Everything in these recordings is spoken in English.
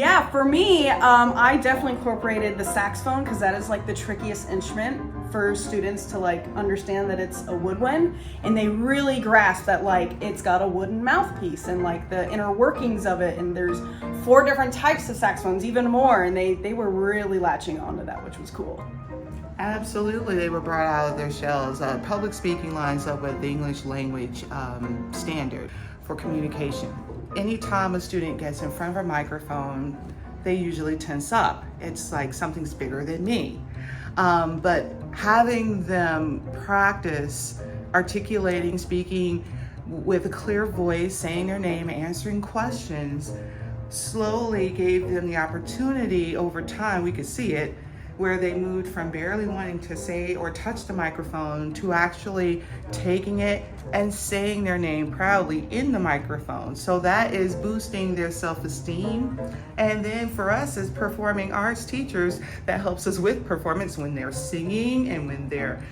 Yeah, for me, I definitely incorporated the saxophone because that is like the trickiest instrument for students to like understand that it's a woodwind, and they really grasp that like it's got a wooden mouthpiece and like the inner workings of it, and there's 4 different types of saxophones, even more, and they were really latching onto that, which was cool. Absolutely, they were brought out of their shells. Public speaking lines up with the English language standard for communication. Anytime a student gets in front of a microphone, they usually tense up. It's like something's bigger than me. But having them practice articulating, speaking with a clear voice, saying their name, answering questions, slowly gave them the opportunity over time, we could see it, where they moved from barely wanting to say or touch the microphone to actually taking it and saying their name proudly in the microphone. So that is boosting their self-esteem. And then for us as performing arts teachers, that helps us with performance when they're singing and when they're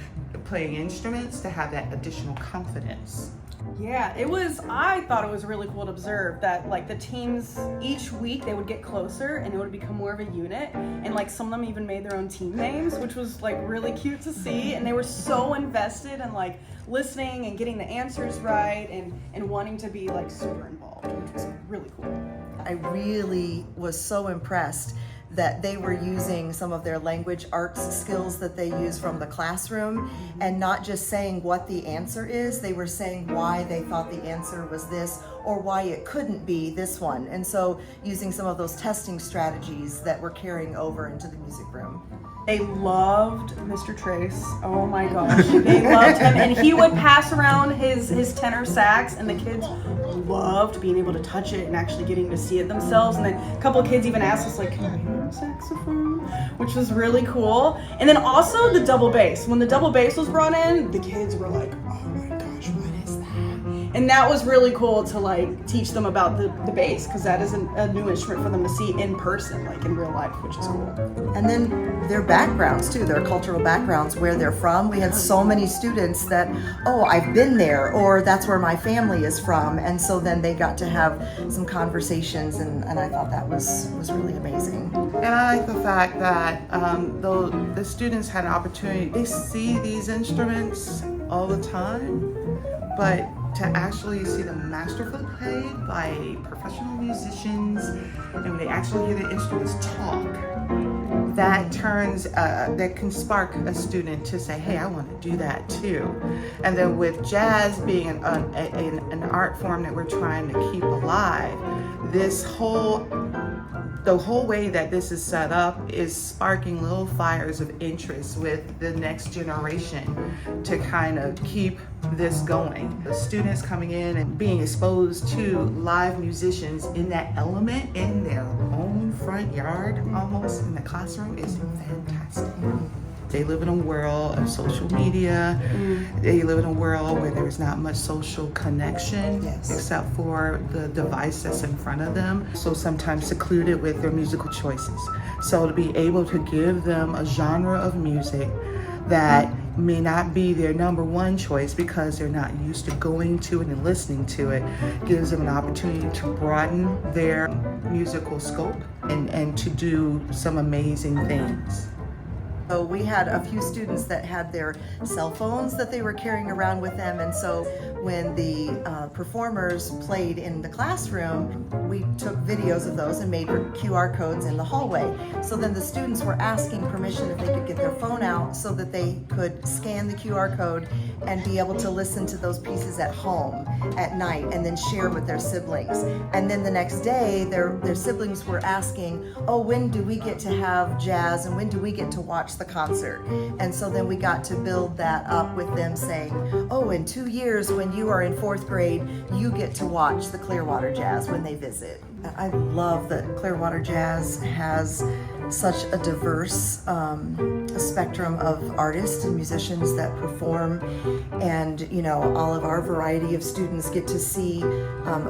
playing instruments, to have that additional confidence. Yeah, I thought it was really cool to observe that like the teams each week they would get closer and it would become more of a unit, and like some of them even made their own team names, which was like really cute to see, and they were so invested in like listening and getting the answers right and wanting to be like super involved, which was really cool. I really was so impressed that they were using some of their language arts skills that they use from the classroom, and not just saying what the answer is, they were saying why they thought the answer was this or why it couldn't be this one. And so using some of those testing strategies that we're carrying over into the music room. They loved Mr. Trace. Oh my gosh, they loved him, and he would pass around his tenor sax, and the kids loved being able to touch it and actually getting to see it themselves. And then a couple of kids even asked us like, "Can I hear a saxophone?" Which was really cool. And then also the double bass. When the double bass was brought in, the kids were like, "Oh my gosh, what is that?" And that was really cool to like teach them about the bass, because that is a new instrument for them to see in person, like in real life, which is cool. And then their backgrounds too, their cultural backgrounds, where they're from. We had so many students that, oh, I've been there, or that's where my family is from. And so then they got to have some conversations, and I thought that was really amazing. And I like the fact that the students had an opportunity, they see these instruments all the time, but to actually see them masterfully played by professional musicians, and when they actually hear the instruments talk, that can spark a student to say, hey, I want to do that too. And then with jazz being an art form that we're trying to keep alive, the whole way that this is set up is sparking little fires of interest with the next generation to kind of keep this going. The students coming in and being exposed to live musicians in that element in their own front yard, almost in the classroom, is fantastic. They live in a world of social media. They live in a world where there's not much social connection, except for the device that's in front of them. So sometimes secluded with their musical choices. So to be able to give them a genre of music that may not be their number one choice because they're not used to going to it and listening to it, gives them an opportunity to broaden their musical scope and to do some amazing things. So we had a few students that had their cell phones that they were carrying around with them, and so when the performers played in the classroom, we took videos of those and made QR codes in the hallway. So then the students were asking permission if they could get their phone out so that they could scan the QR code and be able to listen to those pieces at home at night and then share with their siblings. And then the next day, their siblings were asking, oh, when do we get to have jazz and when do we get to watch the concert? And so then we got to build that up with them saying, oh, in 2 years when you are in 4th grade, you get to watch the Clearwater Jazz when they visit. I love that Clearwater Jazz has such a diverse spectrum of artists and musicians that perform, and all of our variety of students get to see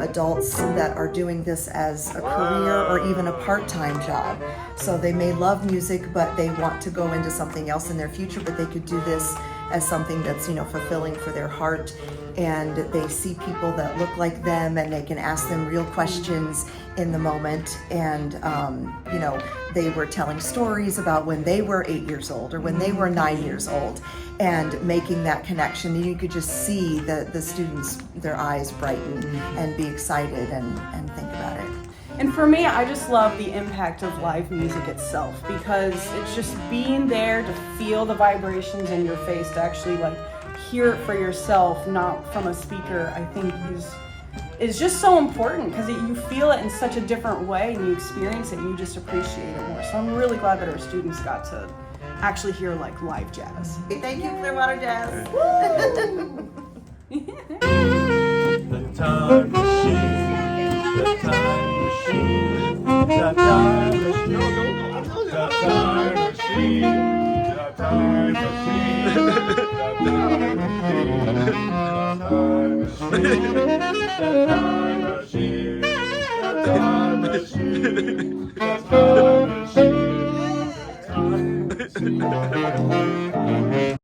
adults that are doing this as a career or even a part-time job. So they may love music, but they want to go into something else in their future, but they could do this as something that's, fulfilling for their heart. And they see people that look like them, and they can ask them real questions in the moment. And, they were telling stories about when they were 8 years old or when they were 9 years old, and making that connection. And you could just see the students, their eyes brighten and be excited and think about it. And for me, I just love the impact of live music itself, because it's just being there to feel the vibrations in your face, to actually hear it for yourself, not from a speaker, I think is just so important, because you feel it in such a different way and you experience it and you just appreciate it more. So I'm really glad that our students got to actually hear live jazz. Thank you, Clearwater Jazz. The time machine, the time machine, the time machine, the time machine, the time machine, the time machine, the time machine, the time machine, the time machine, the time machine.